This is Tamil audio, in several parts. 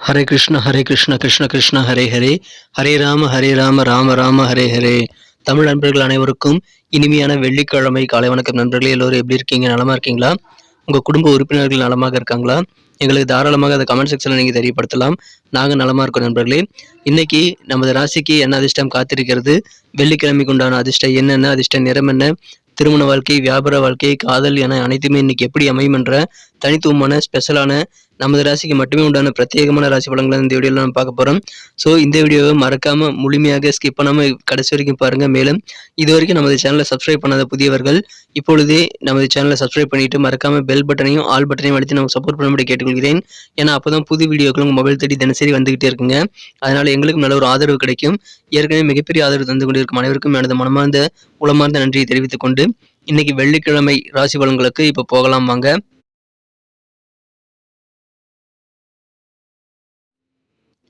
ஹரே கிருஷ்ண கிருஷ்ண கிருஷ்ண ஹரே ஹரே, ஹரே ராம ராம ராம ஹரே ஹரே. தமிழ் நண்பர்கள் அனைவருக்கும் இனிமையான வெள்ளிக்கிழமை காலை வணக்கம். நண்பர்களே, எல்லோரும் எப்படி இருக்கீங்க? நலமா இருக்கீங்களா? உங்க குடும்ப உறுப்பினர்கள் நலமாக இருக்காங்களா? எங்களுக்கு தாராளமாக அதை கமெண்ட் செக்ஷன்ல நீங்க தெரியப்படுத்தலாம். நாங்க நலமா இருக்கோம் நண்பர்களே. இன்னைக்கு நமது ராசிக்கு என்ன அதிர்ஷ்டம் காத்திருக்கிறது, வெள்ளிக்கிழமைக்கு உண்டான அதிர்ஷ்டம் என்னென்ன, அதிர்ஷ்ட நிறம் என்ன, திருமண வாழ்க்கை, வியாபார வாழ்க்கை, காதல் என அனைத்துமே இன்னைக்கு எப்படி அமையும் என்ற தனித்துவமான ஸ்பெஷலான நமது ராசிக்கு மட்டுமே உண்டான பிரத்யேகமான ராசி பலன்களை இந்த வீடியோவில் நம்ம பார்க்க போகிறோம். ஸோ இந்த வீடியோவை மறக்காம முழுமையாக ஸ்கிப் பண்ணாமல் கடைசி வரைக்கும் பாருங்கள். மேலும் இது வரைக்கும் நமது சேனலை சப்ஸ்கிரைப் பண்ணாத புதியவர்கள் இப்பொழுதே நமது சேனலை சப்ஸ்கிரைப் பண்ணிட்டு மறக்காம பெல் பட்டனையும் ஆல் பட்டனையும் அழுத்தி நம்ம சப்போர்ட் பண்ணும்படி கேட்டுக்கொள்கிறேன். ஏன்னா அப்போதான் புது வீடியோக்கள் உங்கள் மொபைல் தேடி தினசரி வந்துகிட்டே இருக்குங்க. அதனால எங்களுக்கும் நல்ல ஒரு ஆதரவு கிடைக்கும். ஏற்கனவே மிகப்பெரிய ஆதரவு தந்து கொண்டிருக்கும் அனைவருக்கும் எனது மனமார்ந்த உளமார்ந்த நன்றியை தெரிவித்துக் கொண்டு இன்னைக்கு வெள்ளிக்கிழமை ராசி பலன்களுக்கு இப்போ போகலாம் வாங்க.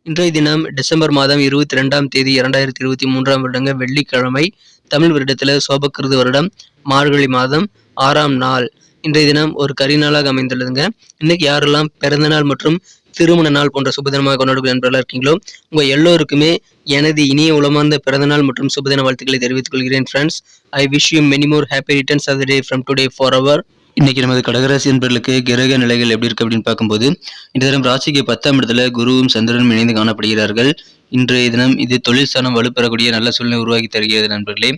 இன்றைய தினம் டிசம்பர் மாதம் 22ஆம் தேதி 2023ஆம் வருடங்க வெள்ளிக்கிழமை. தமிழ் வருடத்தில் சோபக்கிருது வருடம் மார்கழி மாதம் 6ஆம் நாள். இன்றைய தினம் ஒரு கரிநாளாக அமைந்துள்ளதுங்க. இன்னைக்கு யாரெல்லாம் பிறந்த நாள் மற்றும் திருமண நாள் போன்ற சுபதினமாக கொண்டாடுகிற நண்பர்களாக இருக்கீங்களோ உங்க எல்லோருக்குமே எனது இனிய உளமார்ந்த பிறந்தநாள் மற்றும் சுபதின வாழ்த்துக்களை தெரிவித்துக் கொள்கிறேன். Friends, I wish you many more happy returns of the day from today for our. இன்னைக்கு நமது கடகராசி என்பர்களுக்கு கிரக நிலைகள் எப்படி இருக்கு அப்படின்னு பார்க்கும்போது, இந்த தினம் ராசிக்கு 10ஆம் இடத்துல குருவும் சந்திரனும் இணைந்து காணப்படுகிறார்கள். இன்றைய தினம் இது தொழில் ஸ்தானம் வலுப்பெறக்கூடிய நல்ல சூழ்நிலை உருவாக்கி தருகிறது நண்பர்களே.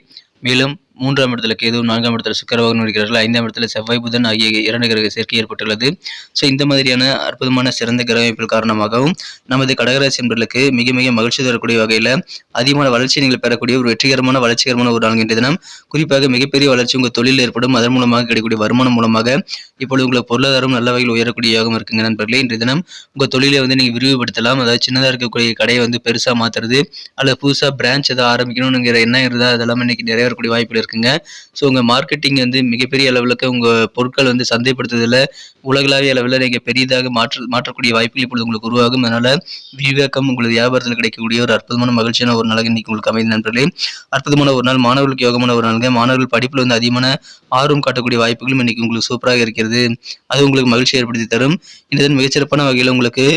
மேலும் 3ஆம் இடத்துல கேது, 4ஆம் இடத்துல சுக்கிரபகவான் இருக்கிறார்கள். 5ஆம் இடத்துல செவ்வாய் புதன் ஆகிய 2 கிரக சேர்க்கை ஏற்பட்டுள்ளது. ஸோ இந்த மாதிரியான அற்புதமான சிறந்த கிரக அமைப்புகள் காரணமாகவும் நமது கடகராசி என்பர்களுக்கு மிக மிக மகிழ்ச்சி தரக்கூடிய வகையில் அதிகமான வளர்ச்சி நீங்கள் பெறக்கூடிய ஒரு வளர்ச்சிகரமான ஒரு நாள் இன்றைய தினம். குறிப்பாக மிகப்பெரிய வளர்ச்சி உங்கள் தொழில் ஏற்படும். அதன் மூலமாக கிடைக்கக்கூடிய வருமானம் மூலமாக இப்பொழுது உங்களுக்கு பொருளாதாரம் நல்ல வகையில் உயரக்கூடிய யோகம் இருக்குங்க நண்பர்களே. இன்றைய தினம் உங்கள் தொழிலை நீங்கள் விரிவுபடுத்தலாம். அதாவது சின்னதாக இருக்கக்கூடிய கடையை பெருசாக மாற்றுறது அல்லது புதுசாக பிரான்ச் ஏதாவது ஆரம்பிக்கணுங்கிற எண்ணம் இருந்தால் அதெல்லாம் இன்னைக்கு நிறைவேறக்கூடிய வாய்ப்புகள் இருக்குங்க. ஸோ உங்கள் மார்க்கெட்டிங் மிகப்பெரிய அளவுக்கு உங்கள் பொருட்கள் சந்தைப்படுத்துதல உலகளாவிய அளவில் நீங்கள் பெரிதாக மாற்றக்கூடிய வாய்ப்புகள் இப்பொழுது உங்களுக்கு உருவாகும். அதனால விவேகம் உங்களது வியாபாரத்தில் கிடைக்கக்கூடிய ஒரு அற்புதமான மகிழ்ச்சியான ஒரு நாளாக இன்னைக்கு உங்களுக்கு அமைந்த நண்பர்களே. அற்புதமான ஒரு நாள், மாணவர்களுக்கு யோகமான ஒரு நாளுங்க. மாணவர்கள் படிப்பில் அதிகமான ஆர்வம் காட்டக்கூடிய வாய்ப்புகளும் இன்னைக்கு உங்களுக்கு சூப்பராக இருக்கிறது. அது உங்களுக்கு மகிழ்ச்சி ஏற்படுத்தி தரும். இந்த மிகச்சிறப்பான வகையில் உங்களுக்கு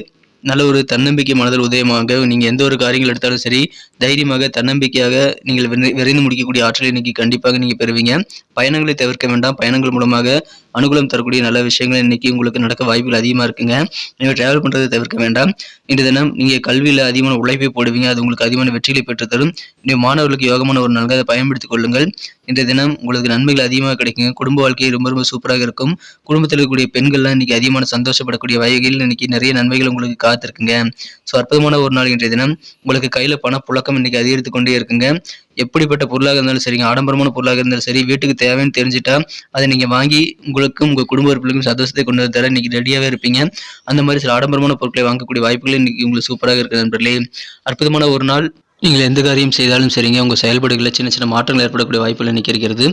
நல்ல ஒரு தன்னம்பிக்கை மனதில் உதயமாக நீங்கள் எந்த ஒரு காரியங்கள் எடுத்தாலும் சரி தைரியமாக தன்னம்பிக்கையாக நீங்கள் விரைந்து முடிக்கக்கூடிய ஆற்றலை இன்னைக்கு கண்டிப்பாக நீங்கள் பெறுவீங்க. பயணங்களை தவிர்க்க வேண்டாம். பயணங்கள் மூலமாக அனுகூலம் தரக்கூடிய நல்ல விஷயங்கள் இன்னைக்கு உங்களுக்கு நடக்க வாய்ப்புகள் அதிகமாக இருக்குங்க. நீங்கள் டிராவல் பண்ணுறதை தவிர்க்க வேண்டாம். இன்று தினம் நீங்கள் கல்வியில் அதிகமான உழைப்பை போடுவீங்க. அது உங்களுக்கு அதிகமான வெற்றிகளை பெற்றுத்தரும். இன்னும் மாணவர்களுக்கு யோகமான ஒரு நாளாக அதை பயன்படுத்திக் கொள்ளுங்கள். இன்றைய தினம் உங்களுக்கு நன்மைகள் அதிகமாக கிடைக்குங்க. குடும்ப வாழ்க்கை ரொம்ப ரொம்ப சூப்பராக இருக்கும். குடும்பத்தில் இருக்கக்கூடிய பெண்கள்லாம் இன்னைக்கு அதிகமான சந்தோஷப்படக்கூடிய வகையில் இன்னைக்கு நிறைய நன்மைகள் உங்களுக்கு காத்திருக்குங்க. ஸோ அற்புதமான ஒரு நாள் இன்றைய தினம். உங்களுக்கு கையில் பணப்புழக்கம் இன்னைக்கு அதிகரித்து கொண்டே இருக்குங்க. எப்படிப்பட்ட பொருளாக இருந்தாலும் சரிங்க, ஆடம்பரமான பொருளாக இருந்தாலும் சரி, வீட்டுக்கு தேவைன்னு தெரிஞ்சுட்டா அதை நீங்க வாங்கி உங்களுக்கும் உங்க குடும்ப உறுப்பினருக்கும் சந்தோஷத்தை கொண்டு வந்து தர இன்னைக்கு ரெடியாவே இருப்பீங்க. அந்த மாதிரி சில ஆடம்பரமான பொருட்களை வாங்கக்கூடிய வாய்ப்புகள் இன்னைக்கு உங்களுக்கு சூப்பராக இருக்குது நண்பர்களே. அற்புதமான ஒரு நாள். நீங்கள் எந்த காரியம் செய்தாலும் சரிங்க, உங்கள் செயல்பாடுகளில் சின்ன சின்ன மாற்றங்கள் ஏற்படக்கூடிய வாய்ப்புகள் இன்னைக்கு இருக்கிறது.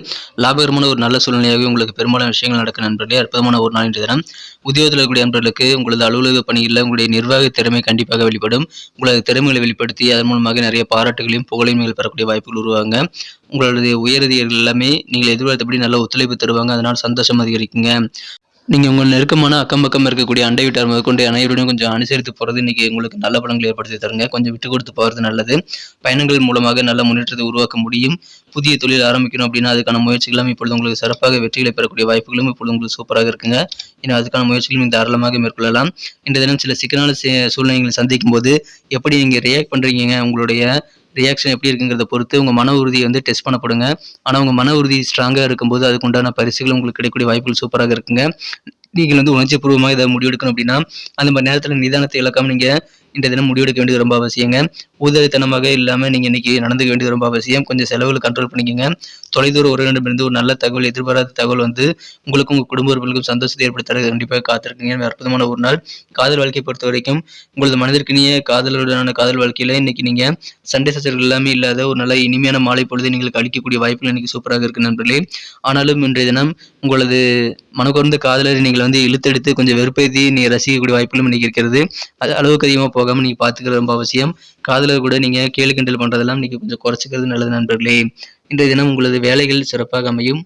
லாபகரமான ஒரு நல்ல சூழ்நிலையாகவே உங்களுக்கு பெரும்பாலான விஷயங்கள் நடக்க நண்பர்களே. அற்புதமான ஒரு நாள் இன்றைய தினம். உத்தியோகத்தில் இருக்கக்கூடிய நண்பர்களுக்கு உங்களது அலுவலக பணிகளில் உங்களுடைய நிர்வாக திறமை கண்டிப்பாக வெளிப்படும். உங்களது திறமைகளை வெளிப்படுத்தி அதன் மூலமாக நிறைய பாராட்டுகளையும் புகழையும் நீங்கள் பெறக்கூடிய வாய்ப்புகள் உருவாங்க. உங்களுடைய உயரதிகாரிகள் எல்லாமே நீங்கள் எதிர்பார்த்தபடி நல்ல ஒத்துழைப்பு தருவாங்க. அதனால் சந்தோஷம் அதிகரிக்குங்க. நீங்கள் உங்கள் நெருக்கமான அக்கம் பக்கம் இருக்கக்கூடிய அண்டை வீட்டார் முதற்கொண்டு அனைவருடையும் கொஞ்சம் அனுசரித்து போகிறது இன்னைக்கு உங்களுக்கு நல்ல பலன்களை ஏற்படுத்தி தருங்க. கொஞ்சம் விட்டு கொடுத்து போகிறது நல்லது. பயணங்கள் மூலமாக நல்ல முன்னேற்றத்தை உருவாக்க முடியும். புதிய தொழில் ஆரம்பிக்கணும் அப்படின்னா அதுக்கான முயற்சிகளும் இப்பொழுது உங்களுக்கு சிறப்பாக வெற்றிகளை பெறக்கூடிய வாய்ப்புகளும் இப்பொழுது உங்களுக்கு சூப்பராக இருக்குங்க. ஏன்னா அதுக்கான முயற்சிகளும் தாராளமாக மேற்கொள்ளலாம். இந்த தினம் சில சிக்கலான சூழ்நிலைகளை சந்திக்கும் போது எப்படி நீங்கள் ரியாக்ட் பண்ணுறீங்க, உங்களுடைய ரியாக்ஷன் எப்படி இருக்குங்கிறத பொறுத்து உங்கள் மன உறுதியை டெஸ்ட் பண்ணப்படுங்க. ஆனால் உங்கள் மன உறுதி ஸ்ட்ராங்காக இருக்கும்போது அதுக்கு உண்டான பரிசுகள் உங்களுக்கு கிடைக்கக்கூடிய வாய்ப்புகள் சூப்பராக இருக்குங்க. நீங்கள் உணர்ச்சிபூர்வமாக இதை முடிவெடுக்கணும் அப்படின்னா அந்த மாதிரி நேரத்தில் நிதானத்தை இழக்காமல் நீங்கள் இந்த தினம் முடிவெடுக்க வேண்டியது ரொம்ப அவசியங்க. ஊதலித்தனமாக இல்லாமல் நீங்கள் இன்னைக்கு நடந்துக்க வேண்டியது ரொம்ப அவசியம். கொஞ்சம் செலவுகளை கண்ட்ரோல் பண்ணிக்கோங்க. தொலைதூர உறவினரிடமிருந்து ஒரு நல்ல தகவல், எதிர்பாராத தகவல் உங்களுக்கும் உங்கள் குடும்ப உறுப்பினர்களுக்கும் சந்தோஷத்தை ஏற்படுத்த கண்டிப்பாக காத்திருக்கீங்க. அற்புதமான ஒரு நாள். காதல் வாழ்க்கையை பொறுத்த வரைக்கும் உங்களது மனதிற்கினிய காதலுடனான காதல் வாழ்க்கையில் இன்னைக்கு நீங்கள் சண்டை சச்சரவுகள் எல்லாமே இல்லாத ஒரு நல்ல இனிமையான மாலை பொழுது நீங்கள் அளிக்கக்கூடிய வாய்ப்புகள் இன்னைக்கு சூப்பராக இருக்கு நண்பர்களே. ஆனாலும் இன்றைய தினம் உங்களது மனக்குறந்த காதலரை நீங்கள் இழுத்தெடுத்து கொஞ்சம் வெறுப்பேற்றி நீங்கள் ரசிக்கக்கூடிய வாய்ப்புகளும் இன்னைக்கு இருக்கிறது. அது அளவுக்கு அதிகமாக போகாமல் நீங்கள் பார்த்துக்கிறது ரொம்ப அவசியம். காதலர் கூட நீங்கள் கேலி கிண்டல் பண்ணுறதெல்லாம் இன்னைக்கு கொஞ்சம் குறைச்சிக்கிறது நல்லது நண்பர்களே. இன்றைய தினம் உங்களது வேலைகள் சிறப்பாக அமையும்.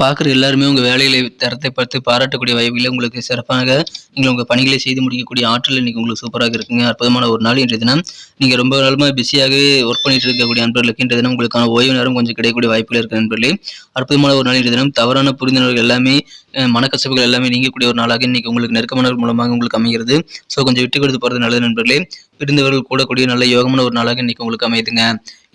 பார்க்குற எல்லாருமே உங்கள் வேலைகளை தரத்தை பார்த்து பாராட்டக்கூடிய வாய்ப்புகளை உங்களுக்கு சிறப்பாக நீங்கள் உங்கள் பணிகளை செய்து முடிக்கக்கூடிய ஆற்றல் இன்றைக்கி உங்களுக்கு சூப்பராக இருக்குங்க. அற்புதமான ஒரு நாள் இன்றைய தினம். நீங்கள் ரொம்ப நாளமாக பிஸியாகவே ஒர்க் பண்ணிட்டு இருக்கக்கூடிய நண்பர்களுக்கு இன்றைய தினம் உங்களுக்கான ஓய்வு நேரம் கொஞ்சம் கிடைக்கக்கூடிய வாய்ப்புகள் இருக்குது நண்பர்களே. அற்புதமான ஒரு நாள் இன்றைய தினம். தவறான புரிந்துணர்வுகள் எல்லாமே மனக்கசப்புகள் எல்லாமே நீங்கக்கூடிய ஒரு நாளாக இன்றைக்கி உங்களுக்கு நெருக்கமானவர்கள் மூலமாக உங்களுக்கு அமைகிறது. ஸோ கொஞ்சம் விட்டு கொடுத்து போகிறது நல்லது நண்பர்களே. விருந்தவர்கள் கூடக்கூடிய நல்ல யோகமான ஒரு நாளாக இன்றைக்கி உங்களுக்கு அமையுதுங்க.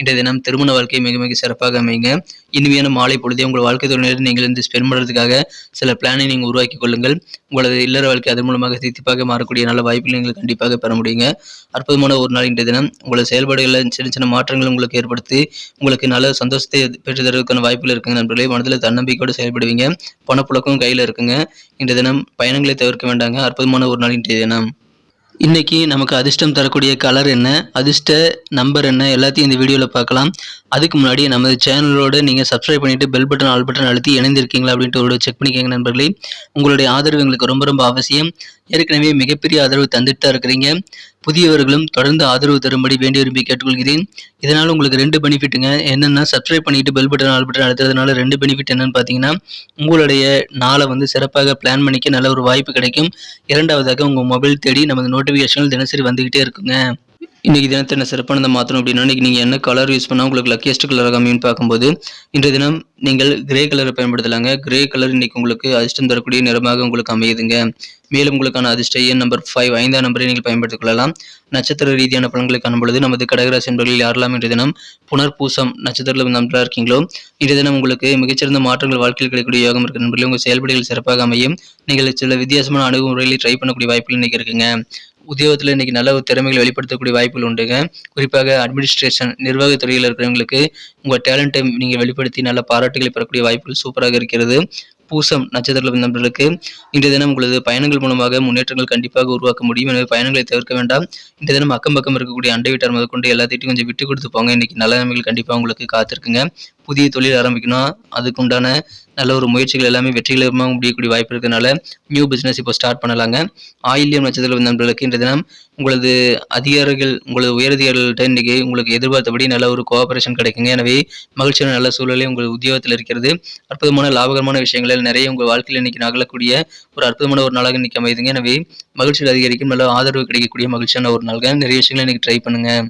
இன்றைய தினம் திருமண வாழ்க்கை மிக மிக சிறப்பாக அமையுங்க. இனிமையான மாலை பொழுதே உங்கள் வாழ்க்கை துணையோடு நீங்கள் இந்த ஸ்பெண்ட் பண்ணுறதுக்காக சில பிளானை நீங்கள் உருவாக்கி கொள்ளுங்கள். உங்களது இல்லற வாழ்க்கை அதன் மூலமாக தித்திப்பாக மாறக்கூடிய நல்ல வாய்ப்புகளை நீங்கள் கண்டிப்பாக பெற முடியுங்க. அற்புதமான ஒரு நாள் இன்றைய தினம். உங்களது செயல்பாடுகளில் சின்ன சின்ன மாற்றங்கள் உங்களுக்கு ஏற்படுத்தி உங்களுக்கு நல்ல சந்தோஷத்தை பெற்று தருவதற்கான வாய்ப்புகள் இருக்குங்க நண்பர்களே. மனதில் தன்னம்பிக்கையோடு செயல்படுவீங்க. பணப்புழக்கம் கையில் இருக்குங்க. இன்றைய தினம் பயணங்களை தவிர்க்க வேண்டாங்க. அற்புதமான ஒரு நாள் இன்றைய தினம். இன்றைக்கி நமக்கு அதிர்ஷ்டம் தரக்கூடிய கலர் என்ன, அதிர்ஷ்ட நம்பர் என்ன, எல்லாத்தையும் இந்த வீடியோவில் பார்க்கலாம். அதுக்கு முன்னாடி நமது சேனலோடு நீங்கள் சப்ஸ்கிரைப் பண்ணிவிட்டு பெல் பட்டன் ஆல் பட்டன் அழுத்தி இணைந்திருக்கீங்களா அப்படின்ட்டு ஒரு செக் பண்ணிக்கோங்க நண்பர்களே. உங்களுடைய ஆதரவு எங்களுக்கு ரொம்ப ரொம்ப அவசியம். ஏற்கனவே மிகப்பெரிய ஆதரவு தந்துட்டு தான் இருக்கிறீங்க. புதியவர்களும் தொடர்ந்து ஆதரவு தரும்படி வேண்டி விரும்பி கேட்டுக்கொள்கிறேன். இதனால் உங்களுக்கு 2 பெனிஃபிட்டுங்க. என்னென்னா சப்ஸ்கிரைப் பண்ணிவிட்டு பெல் பட்டன் ஆல் பட்டன் அழுத்துறதுனால 2 பெனிஃபிட் என்னென்னு பார்த்தீங்கன்னா, உங்களுடைய நாளை சிறப்பாக பிளான் பண்ணிக்க நல்ல ஒரு வாய்ப்பு கிடைக்கும். இரண்டாவதாக உங்கள் மொபைல் தேடி நமது நோட்டிஃபிகேஷன்கள் தினசரி வந்துக்கிட்டே இருக்குங்க. இன்றைக்கி தினத்தை என்ன சிறப்பானதை மாற்றணும் அப்படின்னா, இன்றைக்கி நீங்கள் என்ன கலர் யூஸ் பண்ணால் உங்களுக்கு லக்கியஸ்ட் கலராக அமைன்னு பார்க்கும்போது, இன்றைய தினம் நீங்கள் கிரே கலரை பயன்படுத்தலாங்க. கிரே கலர் இன்றைக்கி உங்களுக்கு அதிர்ஷ்டம் தரக்கூடிய நிறமாக உங்களுக்கு அமையுதுங்க. மேலும் உங்களுக்கான அதிர்ஷ்ட எண் நம்பர் 5 5ஆம் நம்பரை நீங்கள் பயன்படுத்திக் கொள்ளலாம். நட்சத்திர ரீதியான பலன்களை காணும்பொழுது நமது கடகராசி என்பவர்கள் யாரெல்லாம் இன்றைய தினம் புனர்பூசம் நட்சத்திரத்தில் நம்பராக இருக்கீங்களோ, இன்றைய தினம் உங்களுக்கு மிகச்சிறந்த மாற்றங்கள் வாழ்க்கையில் கிடைக்கக்கூடிய யோகம் இருக்கிற நண்பர்களே. உங்கள் செயல்பாடுகள் சிறப்பாக அமையும். நீங்கள் சில வித்தியாசமான அணுகுமுறைகளை ட்ரை பண்ணக்கூடிய வாய்ப்புகள் இன்றைக்கி இருக்குங்க. உத்தியோகத்தில் இன்றைக்கி நல்ல ஒரு திறமைகளை வெளிப்படுத்தக்கூடிய வாய்ப்புகள் உண்டுங்க. குறிப்பாக அட்மினிஸ்ட்ரேஷன் நிர்வாகத் துறையில் இருக்கிறவங்களுக்கு உங்கள் டேலண்ட்டை நீங்கள் வெளிப்படுத்தி நல்ல பாராட்டுகளை பெறக்கூடிய வாய்ப்புகள் சூப்பராக இருக்கிறது. பூசம் நட்சத்திர நண்பர்களுக்கு இன்றைய தினம் உங்களது பயணங்கள் மூலமாக முன்னேற்றங்கள் கண்டிப்பாக உருவாக்க முடியும். எனவே பயணங்களை தவிர்க்க வேண்டாம். இன்றைய தினம் அக்கம் பக்கம் இருக்கக்கூடிய அண்டை வீட்டார் முதற்கொண்டு எல்லாத்தையும் கொஞ்சம் விட்டு கொடுத்து போங்க. இன்றைக்கி நல்ல நன்மைகள் கண்டிப்பாக உங்களுக்கு காத்திருக்குங்க. புதிய தொழில் ஆரம்பிக்கணும், அதுக்கு உண்டான நல்ல ஒரு முயற்சிகள் எல்லாமே வெற்றிகரமாக முடியக்கூடிய வாய்ப்பு இருக்கிறதுனால நியூ பிஸ்னஸ் இப்போ ஸ்டார்ட் பண்ணலாங்க. ஆயில்யம் நட்சத்திர நண்பர்களுக்கு இன்றைய தினம் உங்களது அதிகாரிகள் உங்களது உயரதிகாரிகள்கிட்ட இன்றைக்கி உங்களுக்கு எதிர்பார்த்தபடி நல்ல ஒரு கோஆபரேஷன் கிடைக்குங்க. எனவே மகிழ்ச்சியான நல்ல சூழலே உங்கள் உத்தியோகத்தில் இருக்கிறது. அற்புதமான லாபகரமான விஷயங்கள் நிறைய உங்கள் வாழ்க்கையில் இன்றைக்கி நகலக்கூடிய ஒரு அற்புதமான ஒரு நாளாக இன்றைக்கி அமைதுங்க. எனவே மகிழ்ச்சியில் அதிகரிக்கும் நல்ல ஆதரவு கிடைக்கக்கூடிய மகிழ்ச்சியான ஒரு நாளுங்க. நிறைய விஷயங்களை இன்றைக்கி ட்ரை பண்ணுங்கள்.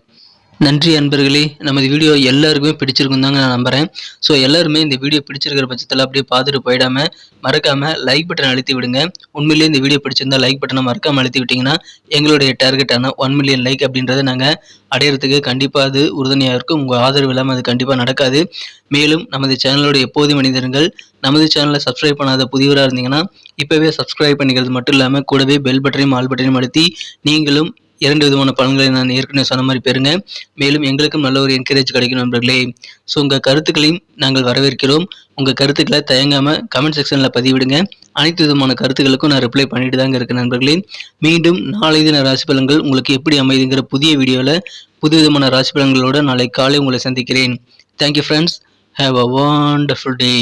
நன்றி அன்பர்களே. நமது வீடியோ எல்லாருக்குமே பிடிச்சிருக்கும் தாங்க நான் நம்புகிறேன். ஸோ எல்லாருமே இந்த வீடியோ பிடிச்சிருக்கிற பட்சத்தில் அப்படியே பார்த்துட்டு போயிடாமல் மறக்காமல் லைக் பட்டன் அழுத்தி விடுங்க. உண்மையிலேயே இந்த வீடியோ பிடிச்சிருந்தால் லைக் பட்டனை மறக்காமல் அழுத்தி விட்டிங்கன்னா எங்களுடைய டார்கெட்டான 1 மில்லியன் லைக் அப்படின்றத நாங்கள் அடையிறதுக்கு கண்டிப்பாக அது உறுதுணையாக இருக்கும். உங்கள் ஆதரவு இல்லாமல் அது கண்டிப்பாக நடக்காது. மேலும் நமது சேனலோட எப்போதும் மனிதர்கள் நமது சேனலை சப்ஸ்கிரைப் பண்ணாத புதியவராக இருந்தீங்கன்னா இப்போவே சப்ஸ்கிரைப் பண்ணிக்கிறது மட்டும் இல்லாமல் கூடவே பெல் பட்டனையும் ஆல் பட்டனையும் அழுத்தி நீங்களும் 2 விதமான பலன்களை நான் ஏற்கனவே சொன்ன மாதிரி பெறுங்க. மேலும் எங்களுக்கும் நல்ல ஒரு என்கரேஜ் கிடைக்கும் நண்பர்களே. ஸோ உங்கள் கருத்துக்களையும் நாங்கள் வரவேற்கிறோம். உங்கள் கருத்துக்களை தயங்காமல் கமெண்ட் செக்ஷனில் பதிவிடுங்க. அனைத்து விதமான கருத்துக்களுக்கும் நான் ரிப்ளை பண்ணிட்டு தாங்க இருக்கேன் நண்பர்களே. மீண்டும் நாளை தின ராசி பலன்கள் உங்களுக்கு எப்படி அமைதுங்கிற புதிய வீடியோவில் புது விதமான ராசி பலன்களோடு நாளை காலை உங்களை சந்திக்கிறேன். Thank you friends. Have a wonderful day.